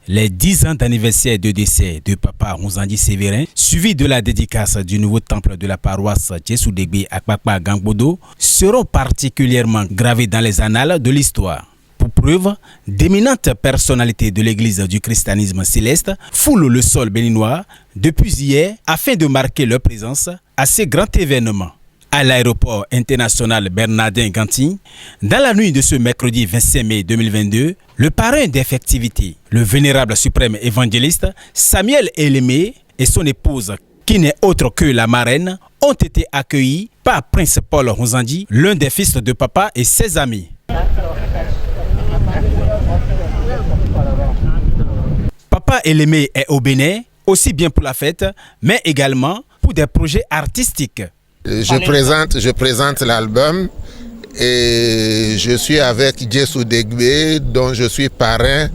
Les 10 ans d'anniversaire de décès de Papa Rouzandi Sévérin, suivi de la dédicace du nouveau temple de la paroisse Djessou-Degbe à Kpakpa Gangbodo, seront particulièrement gravés dans les annales de l'histoire. Pour preuve, d'éminentes personnalités de l'église du christianisme céleste foulent le sol béninois depuis hier afin de marquer leur présence à ces grands événements. À l'aéroport international Bernardin Ganti, dans la nuit de ce mercredi 25 mai 2022, le parrain des festivités, le vénérable suprême évangéliste Samuel Elémé et son épouse, qui n'est autre que la marraine, ont été accueillis par Prince Paul Rouzandi, l'un des fils de Papa et ses amis. Papa Elémé est au Bénin, aussi bien pour la fête, mais également pour des projets artistiques. Je présente l'album et je suis avec Djessou-Degbe, dont je suis parrain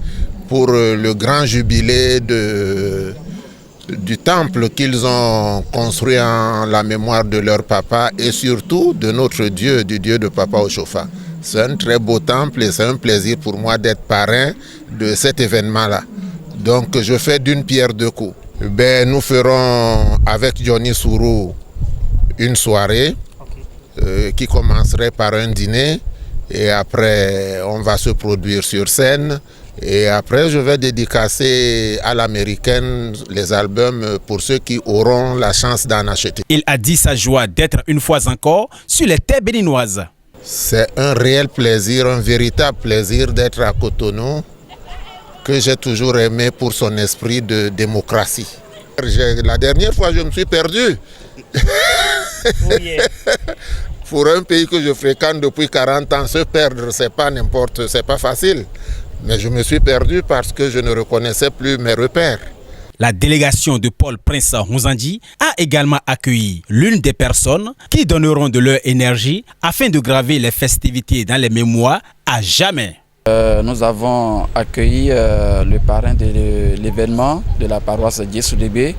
pour le grand jubilé du temple qu'ils ont construit en la mémoire de leur papa et surtout de notre Dieu, du Dieu de Papa Oshofa. C'est un très beau temple et c'est un plaisir pour moi d'être parrain de cet événement-là. Donc je fais d'une pierre deux coups. Nous ferons avec Johnny Sourou une soirée qui commencerait par un dîner et après on va se produire sur scène et après je vais dédicacer à l'américaine les albums pour ceux qui auront la chance d'en acheter. Il a dit sa joie d'être une fois encore sur les terres béninoises. C'est un réel plaisir, un véritable plaisir d'être à Cotonou que j'ai toujours aimé pour son esprit de démocratie. La dernière fois je me suis perdu. Oh yeah. Pour un pays que je fréquente depuis 40 ans, se perdre, c'est pas facile. Mais je me suis perdu parce que je ne reconnaissais plus mes repères. La délégation de Paul Prince Rouzandi a également accueilli l'une des personnes qui donneront de leur énergie afin de graver les festivités dans les mémoires à jamais. Nous avons accueilli le parrain de l'événement de la paroisse Djessou-Degbe,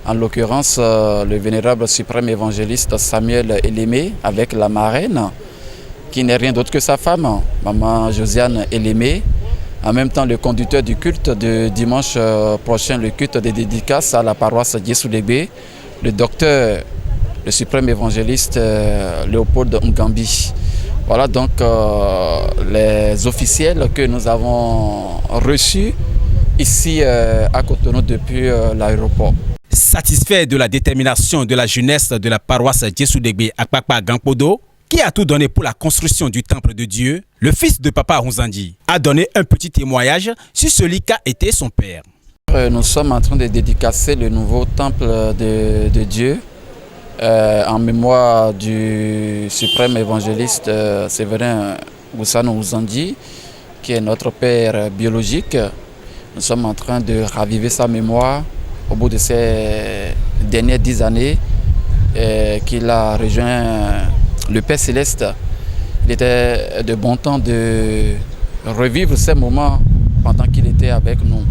en l'occurrence le vénérable suprême évangéliste Samuel Elémé avec la marraine, qui n'est rien d'autre que sa femme, maman Josiane Elémé. En même temps, le conducteur du culte de dimanche prochain, le culte des dédicaces à la paroisse Djessou-Degbe, le docteur, le suprême évangéliste Léopold Ngambi. Voilà donc les officiels que nous avons reçus ici à Cotonou depuis l'aéroport. Satisfait de la détermination de la jeunesse de la paroisse Djessou-Degbe à Kpakpa Gangbodo, qui a tout donné pour la construction du temple de Dieu, le fils de Papa Rouzandi a donné un petit témoignage sur celui qu'a été son père. Nous sommes en train de dédicacer le nouveau temple de Dieu en mémoire du suprême évangéliste Sévérin Goussano Rouzandi, qui est notre père biologique. Nous sommes en train de raviver sa mémoire au bout de ces dernières 10 années qu'il a rejoint le Père Céleste. Il était de bon temps de revivre ces moments pendant qu'il était avec nous.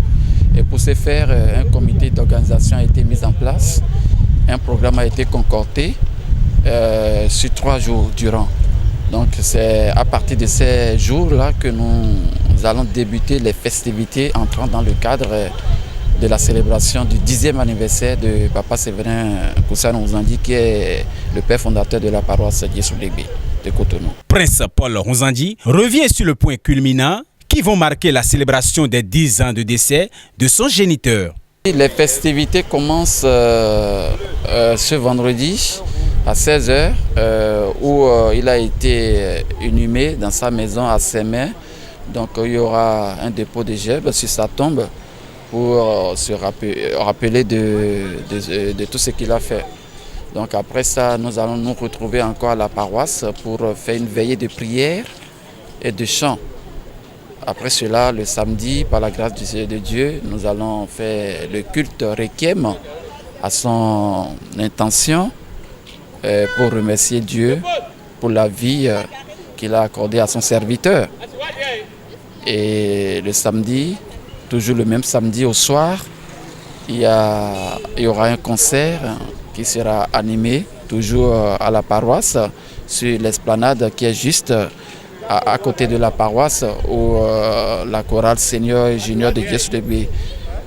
Et pour ce faire, un comité d'organisation a été mis en place. Un programme a été concocté sur 3 jours durant. Donc c'est à partir de ces jours-là que nous allons débuter les festivités entrant dans le cadre de la célébration du 10e anniversaire de Papa Sévérin Goussano Rouzandi, qui est le père fondateur de la paroisse Djessou-Degbe de Cotonou. Prince Paul Rouzandi revient sur le point culminant qui vont marquer la célébration des 10 ans de décès de son géniteur. Les festivités commencent ce vendredi à 16h où il a été inhumé dans sa maison à Sémé. Donc il y aura un dépôt de gerbes sur sa tombe pour se rappeler de tout ce qu'il a fait. Donc après ça, nous allons nous retrouver encore à la paroisse pour faire une veillée de prière et de chant. Après cela, le samedi, par la grâce de Dieu, nous allons faire le culte requiem à son intention pour remercier Dieu pour la vie qu'il a accordée à son serviteur. Et le samedi, toujours le même samedi au soir, il y aura un concert qui sera animé toujours à la paroisse sur l'esplanade qui est juste à côté de la paroisse où la chorale senior et junior de Djesu Degbe,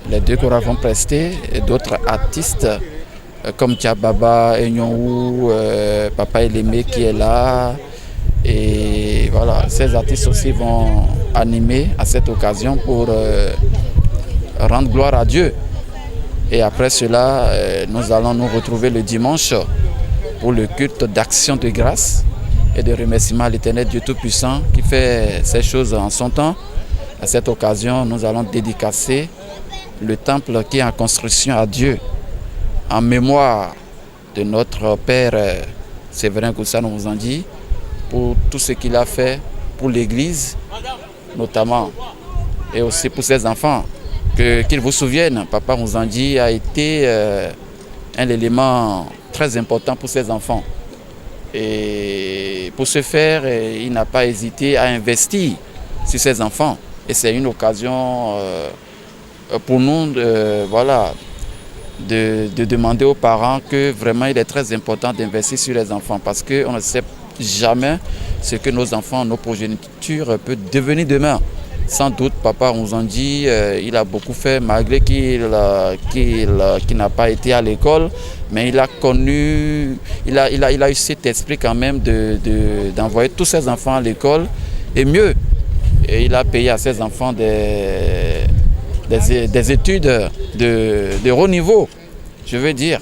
les deux chorales vont prester, et d'autres artistes comme Tiababa, Enyonwu, Papa Elémé qui est là. Et voilà, ces artistes aussi vont animer à cette occasion pour rendre gloire à Dieu. Et après cela, nous allons nous retrouver le dimanche pour le culte d'action de grâce et de remerciement à l'Éternel Dieu Tout-Puissant qui fait ces choses en son temps. À cette occasion, nous allons dédicacer le temple qui est en construction à Dieu en mémoire de notre Père Séverin Goussano Mouzandi pour tout ce qu'il a fait pour l'Église notamment et aussi pour ses enfants. Qu'ils vous souviennent, Papa Mouzandi a été un élément très important pour ses enfants. Et pour ce faire, il n'a pas hésité à investir sur ses enfants. Et c'est une occasion pour nous de demander aux parents que vraiment il est très important d'investir sur les enfants parce qu'on ne sait jamais ce que nos enfants, nos progénitures peuvent devenir demain. Sans doute, Papa Mouzandi, il a beaucoup fait malgré qu'il n'a pas été à l'école, mais il a connu, il a eu cet esprit quand même d'envoyer tous ses enfants à l'école et mieux. Et il a payé à ses enfants des études de haut niveau, je veux dire.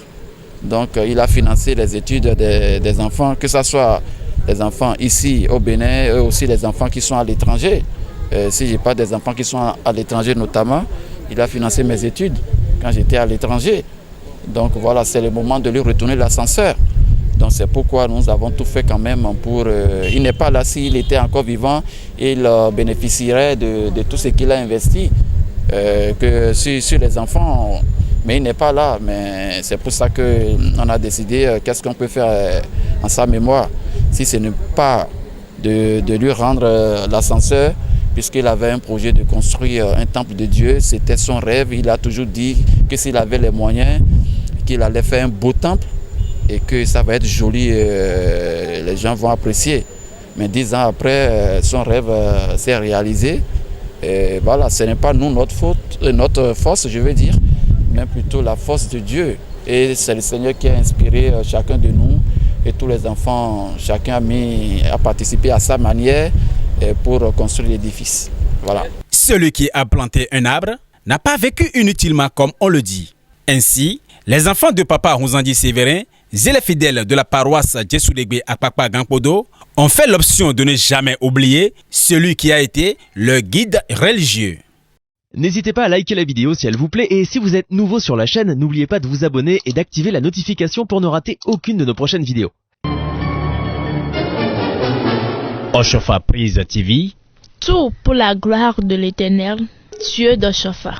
Donc il a financé les études des enfants, que ce soit les enfants ici au Bénin et aussi les enfants qui sont à l'étranger. Si je n'ai pas des enfants qui sont à l'étranger notamment, il a financé mes études quand j'étais à l'étranger. Donc voilà, c'est le moment de lui retourner l'ascenseur. Donc c'est pourquoi nous avons tout fait quand même pour... il n'est pas là, s'il était encore vivant, il bénéficierait de tout ce qu'il a investi que sur les enfants. Mais il n'est pas là, mais c'est pour ça qu'on a décidé qu'est-ce qu'on peut faire en sa mémoire. Si ce n'est pas de lui rendre l'ascenseur, puisqu'il avait un projet de construire un temple de Dieu, c'était son rêve. Il a toujours dit que s'il avait les moyens, qu'il allait faire un beau temple et que ça va être joli, les gens vont apprécier. Mais 10 ans après, son rêve s'est réalisé. Et voilà, ce n'est pas nous notre force, je veux dire, mais plutôt la force de Dieu. Et c'est le Seigneur qui a inspiré chacun de nous et tous les enfants. Chacun a participé à sa manière pour construire l'édifice. Voilà. Celui qui a planté un arbre n'a pas vécu inutilement, comme on le dit. Ainsi, les enfants de Papa Mouzandi Séverin et les fidèles de la paroisse Djesu Degbe à Akpakpa Gangpodo ont fait l'option de ne jamais oublier celui qui a été leur guide religieux. N'hésitez pas à liker la vidéo si elle vous plaît et si vous êtes nouveau sur la chaîne, n'oubliez pas de vous abonner et d'activer la notification pour ne rater aucune de nos prochaines vidéos. Oshofa Prise TV. Tout pour la gloire de l'Éternel, Dieu de Shofa.